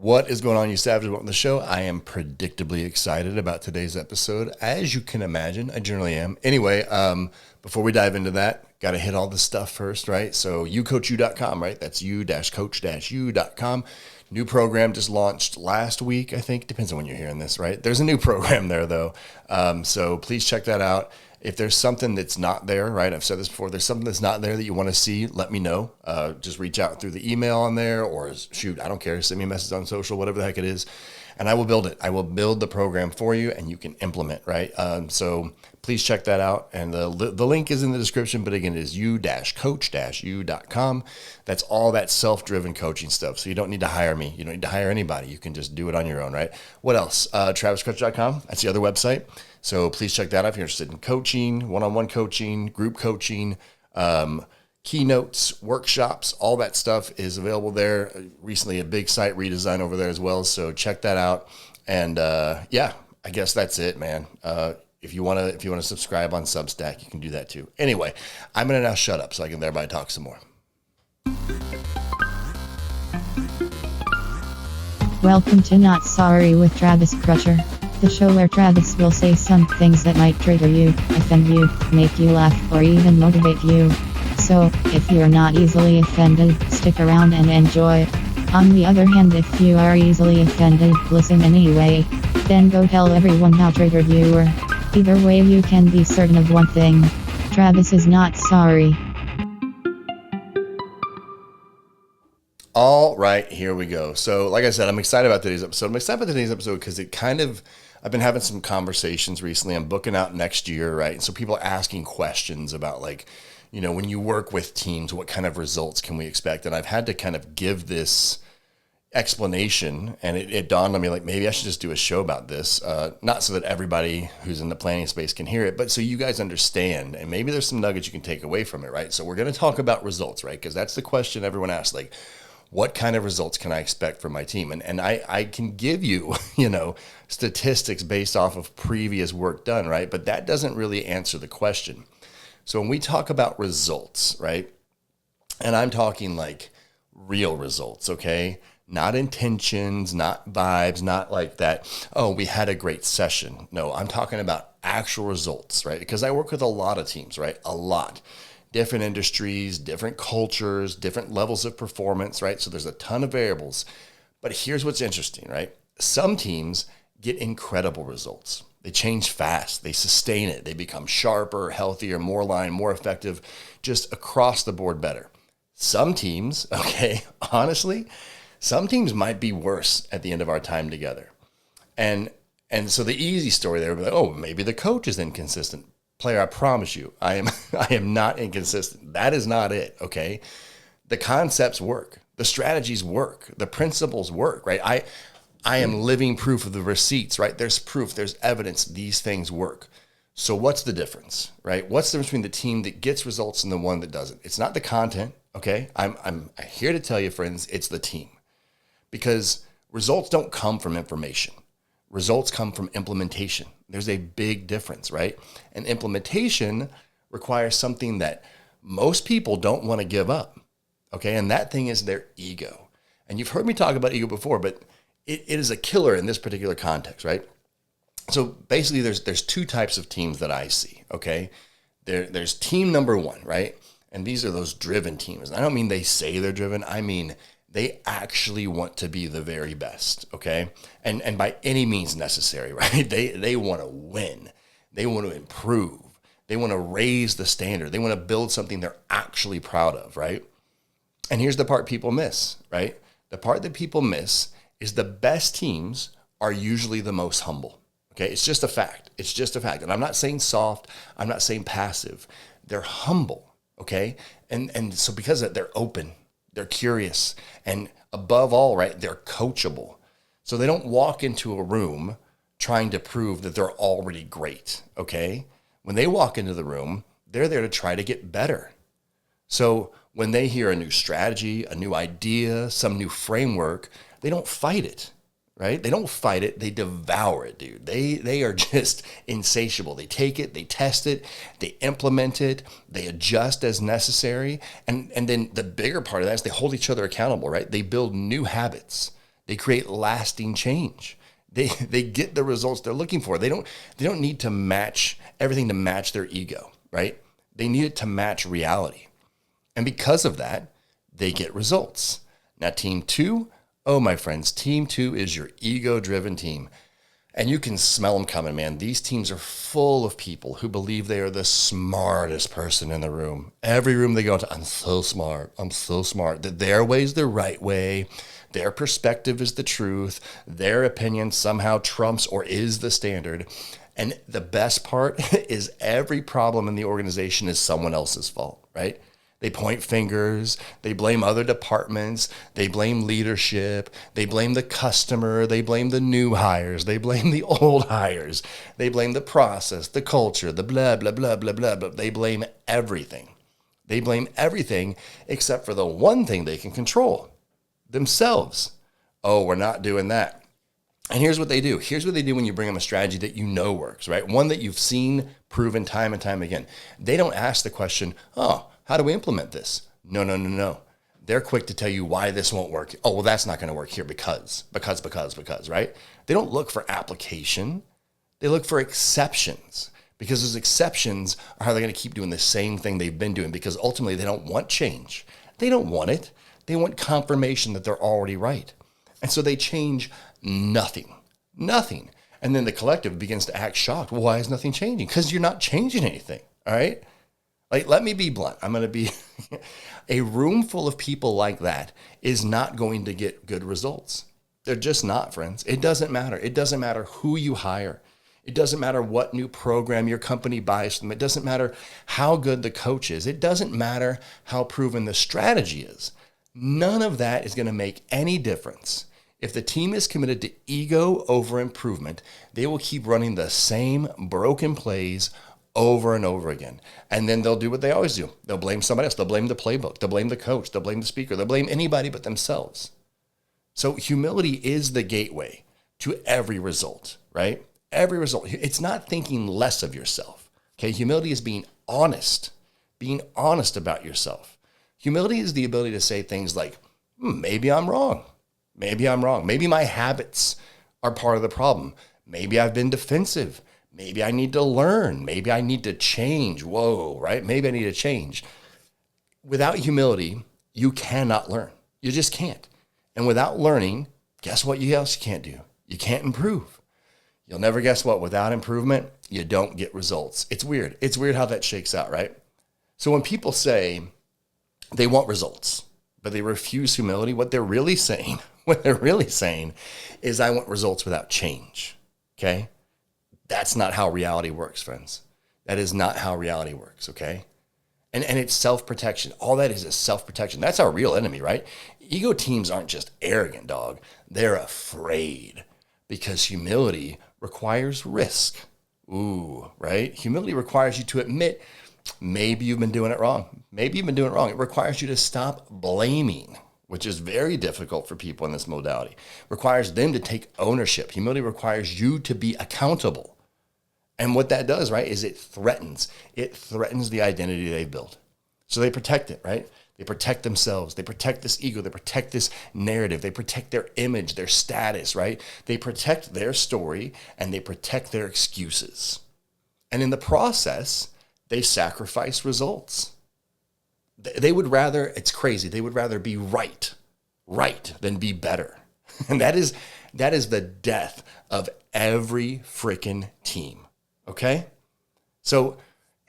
What is going on, you savages? Welcome to the show. I am predictably excited about today's episode. As you can imagine, I generally am. Anyway, before we dive into that, got to hit all the stuff first, right? So youcoachu.com, right? That's you-coach-u.com. New program just launched last week, I think. Depends on when you're hearing this, right? There's a new program there, though. So please check that out. If there's something that's not there, right? I've said this before. There's something that's not there that you want to see, let me know. Just reach out through the email on there or shoot, I don't care. Send me a message on social, whatever the heck it is. And I will build it. I will build the program for you and you can implement, right? So please check that out. And the link is in the description, but again, it is you-coach-u.com. That's all that self-driven coaching stuff. So you don't need to hire me. You don't need to hire anybody. You can just do it on your own, right? What else? TravisCrutch.com. That's the other website. So please check that out if you're interested in coaching, one-on-one coaching, group coaching, keynotes, workshops, all that stuff is available there. Recently, a big site redesign over there as well. So check that out. And yeah, I guess that's it, man. If you want to subscribe on Substack, you can do that too. Anyway, I'm going to now shut up so I can thereby talk some more. Welcome to Not Sorry with Travis Crutcher, the show where Travis will say some things that might trigger you, offend you, make you laugh, or even motivate you. So, if you're not easily offended, stick around and enjoy. On the other hand, if you are easily offended, listen anyway. Then go tell everyone how triggered you were. Either way, you can be certain of one thing. Travis is not sorry. All right, here we go. So, like I said, I'm excited about today's episode. I'm excited about today's episode because I've been having some conversations recently. I'm booking out next year, right? And so people are asking questions about when you work with teams, what kind of results can we expect? And I've had to kind of give this explanation, and it dawned on me maybe I should just do a show about this, not so that everybody who's in the planning space can hear it, but so you guys understand, and maybe there's some nuggets you can take away from it, right? So we're going to talk about results, right? Because that's the question everyone asks, what kind of results can I expect from my team? And I can give you, statistics based off of previous work done, right? But that doesn't really answer the question. So when we talk about results, right? And I'm talking real results, okay? Not intentions, not vibes, not like that, oh, we had a great session. No, I'm talking about actual results, right? Because I work with a lot of teams, right? A lot. Different industries, different cultures, different levels of performance, right? So there's a ton of variables. But here's what's interesting, right? Some teams get incredible results. They change fast. They sustain it. They become sharper, healthier, more aligned, more effective, just across the board better. Some teams, okay, honestly, some teams might be worse at the end of our time together. And so the easy story there would be maybe the coach is inconsistent. Player, I promise you, I am not inconsistent. That is not it, okay? The concepts work. The strategies work. The principles work, right? I am living proof of the receipts, right? There's proof. There's evidence. These things work. So what's the difference, right? What's the difference between the team that gets results and the one that doesn't? It's not the content, okay? I'm here to tell you, friends, it's the team. Because results don't come from information. Results come from implementation. There's a big difference, right? And implementation requires something that most people don't want to give up, okay? And that thing is their ego. And you've heard me talk about ego before, but it is a killer in this particular context, right? So basically there's two types of teams that I see, okay? There's team number one, right? And these are those driven teams. And I don't mean they say they're driven. I mean they actually want to be the very best, okay? And by any means necessary, right? They want to win. They want to improve. They want to raise the standard. They want to build something they're actually proud of, right? And here's the part people miss, right? The part that people miss is the best teams are usually the most humble, okay? It's just a fact. It's just a fact. And I'm not saying soft. I'm not saying passive. They're humble, okay? And so because of that, they're open. They're curious, and above all, right, they're coachable. So they don't walk into a room trying to prove that they're already great, okay? When they walk into the room, they're there to try to get better. So when they hear a new strategy, a new idea, some new framework, they don't fight it, right? They don't fight it. They devour it, dude. They are just insatiable. They take it, they test it, they implement it, they adjust as necessary. And then the bigger part of that is they hold each other accountable, right? They build new habits, They create lasting change. They get the results they're looking for. They don't need to match everything to match their ego, right? They need it to match reality. And because of that, they get results. Now, team 2, oh, my friends, team 2 is your ego-driven team. And you can smell them coming, man. These teams are full of people who believe they are the smartest person in the room. Every room they go into, I'm so smart. I'm so smart. That their way is the right way. Their perspective is the truth. Their opinion somehow trumps or is the standard. And the best part is every problem in the organization is someone else's fault, right? They point fingers, they blame other departments, they blame leadership, they blame the customer, they blame the new hires, they blame the old hires, they blame the process, the culture, the blah, blah, blah, blah, blah, blah. They blame everything. They blame everything except for the one thing they can control, themselves. Oh, we're not doing that. And here's what they do. Here's what they do when you bring them a strategy that you know works, right? One that you've seen proven time and time again. They don't ask the question, oh, how do we implement this? No. They're quick to tell you why this won't work. Oh, well, that's not going to work here because, right? They don't look for application. They look for exceptions, because those exceptions are how they're going to keep doing the same thing they've been doing, because ultimately they don't want change. They don't want it. They want confirmation that they're already right. And so they change nothing. And then the collective begins to act shocked. Well, why is nothing changing? Because you're not changing anything, all right? Like, let me be blunt. I'm going to be a room full of people like that is not going to get good results. They're just not, friends. It doesn't matter. It doesn't matter who you hire. It doesn't matter what new program your company buys them. It doesn't matter how good the coach is. It doesn't matter how proven the strategy is. None of that is going to make any difference. If the team is committed to ego over improvement, they will keep running the same broken plays over and over again. And then they'll do what they always do. They'll blame somebody else. They'll blame the playbook. They'll blame the coach. They'll blame the speaker. They'll blame anybody but themselves. So humility is the gateway to every result, right? Every result. It's not thinking less of yourself. Okay. Humility is being honest about yourself. Humility is the ability to say things like, maybe I'm wrong. Maybe my habits are part of the problem. Maybe I've been defensive. Maybe I need to learn. Maybe I need to change. Whoa, right? Maybe I need to change. Without humility, you cannot learn. You just can't. And without learning, guess what else you can't do? You can't improve. You'll never guess what? Without improvement, you don't get results. It's weird. It's weird how that shakes out, right? So when people say they want results, but they refuse humility, what they're really saying is I want results without change, okay? That's not how reality works, friends. That is not how reality works, okay? And it's self-protection. All that is self-protection. That's our real enemy, right? Ego teams aren't just arrogant, dog. They're afraid, because humility requires risk. Ooh, right? Humility requires you to admit maybe you've been doing it wrong. It requires you to stop blaming, which is very difficult for people in this modality. It requires them to take ownership. Humility requires you to be accountable. And what that does, right, is it threatens the identity they've built. So they protect it, right? They protect themselves. They protect this ego. They protect this narrative. They protect their image, their status, right? They protect their story, and they protect their excuses. And in the process, they sacrifice results. They would rather, it's crazy, they would rather be right than be better. And that is the death of every freaking team. Okay? So,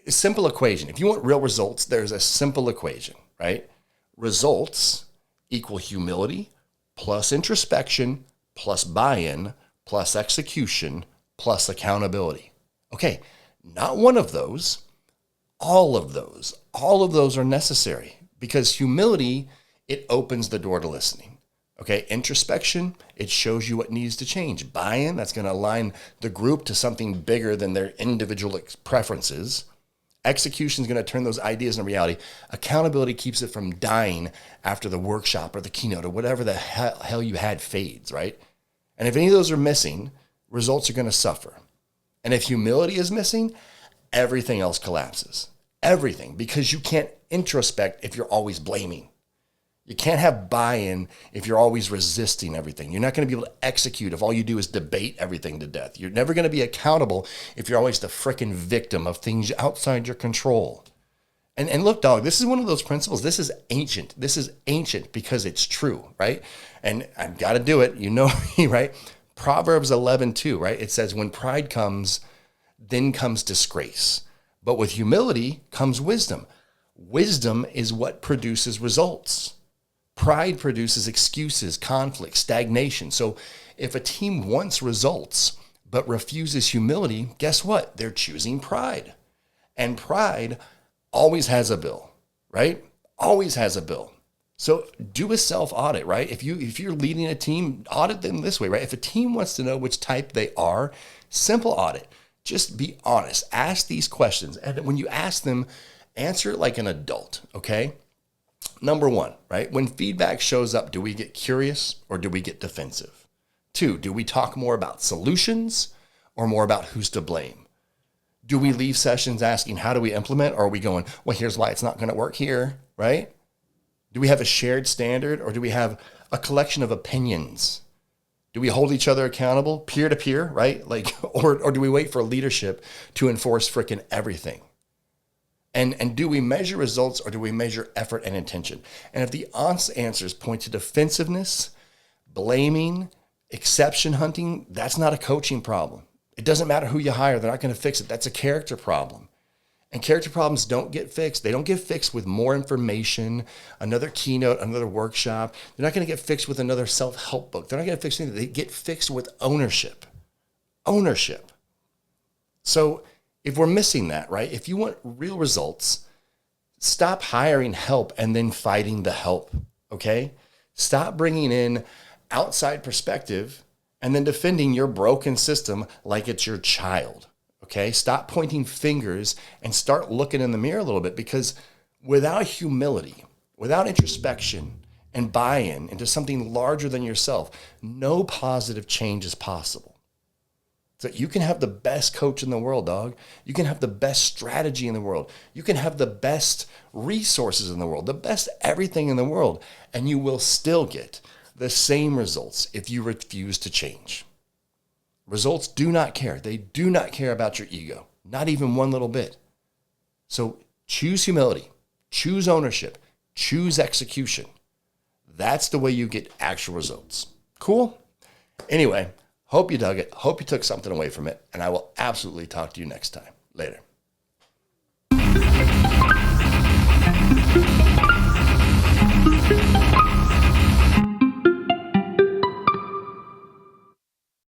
a simple equation. If you want real results, there's a simple equation, right? Results equal humility plus introspection plus buy-in plus execution plus accountability. Okay, not one of those, all of those are necessary, because humility, it opens the door to listening. Okay, introspection, it shows you what needs to change. Buy-in, that's going to align the group to something bigger than their individual preferences. Execution is going to turn those ideas into reality. Accountability keeps it from dying after the workshop or the keynote or whatever the hell you had fades, right? And if any of those are missing, results are going to suffer. And if humility is missing, everything else collapses. Everything, because you can't introspect if you're always blaming. You can't have buy-in if you're always resisting everything. You're not going to be able to execute if all you do is debate everything to death. You're never going to be accountable if you're always the frickin' victim of things outside your control. And look, dog, this is one of those principles. This is ancient. This is ancient because it's true, right? And I've got to do it. You know me, right? Proverbs 11:2, right? It says, when pride comes, then comes disgrace. But with humility comes wisdom. Wisdom is what produces results. Pride produces excuses, conflict, stagnation. So if a team wants results but refuses humility, guess what? They're choosing pride. And pride always has a bill, right? Always has a bill. So do a self-audit, right? If you're leading a team, audit them this way, right? If a team wants to know which type they are, simple audit. Just be honest. Ask these questions. And when you ask them, answer it like an adult, okay? Number one, right? When feedback shows up, do we get curious or do we get defensive? Two, do we talk more about solutions or more about who's to blame? Do we leave sessions asking, how do we implement? Or are we going, well, here's why it's not going to work here, right? Do we have a shared standard or do we have a collection of opinions? Do we hold each other accountable peer to peer, right? Like, or do we wait for leadership to enforce frickin' everything? And do we measure results or do we measure effort and intention? And if the honest answers point to defensiveness, blaming, exception hunting, that's not a coaching problem. It doesn't matter who you hire. They're not going to fix it. That's a character problem. And character problems don't get fixed. They don't get fixed with more information, another keynote, another workshop. They're not going to get fixed with another self-help book. They're not going to fix anything. They get fixed with ownership. Ownership. So if we're missing that, right? If you want real results, stop hiring help and then fighting the help, okay? Stop bringing in outside perspective and then defending your broken system like it's your child, okay? Stop pointing fingers and start looking in the mirror a little bit, because without humility, without introspection and buy-in into something larger than yourself, no positive change is possible. So you can have the best coach in the world, dog. You can have the best strategy in the world. You can have the best resources in the world, the best everything in the world, and you will still get the same results if you refuse to change. Results do not care. They do not care about your ego, not even one little bit. So choose humility, choose ownership, choose execution. That's the way you get actual results. Cool? Anyway, hope you dug it. Hope you took something away from it. And I will absolutely talk to you next time. Later.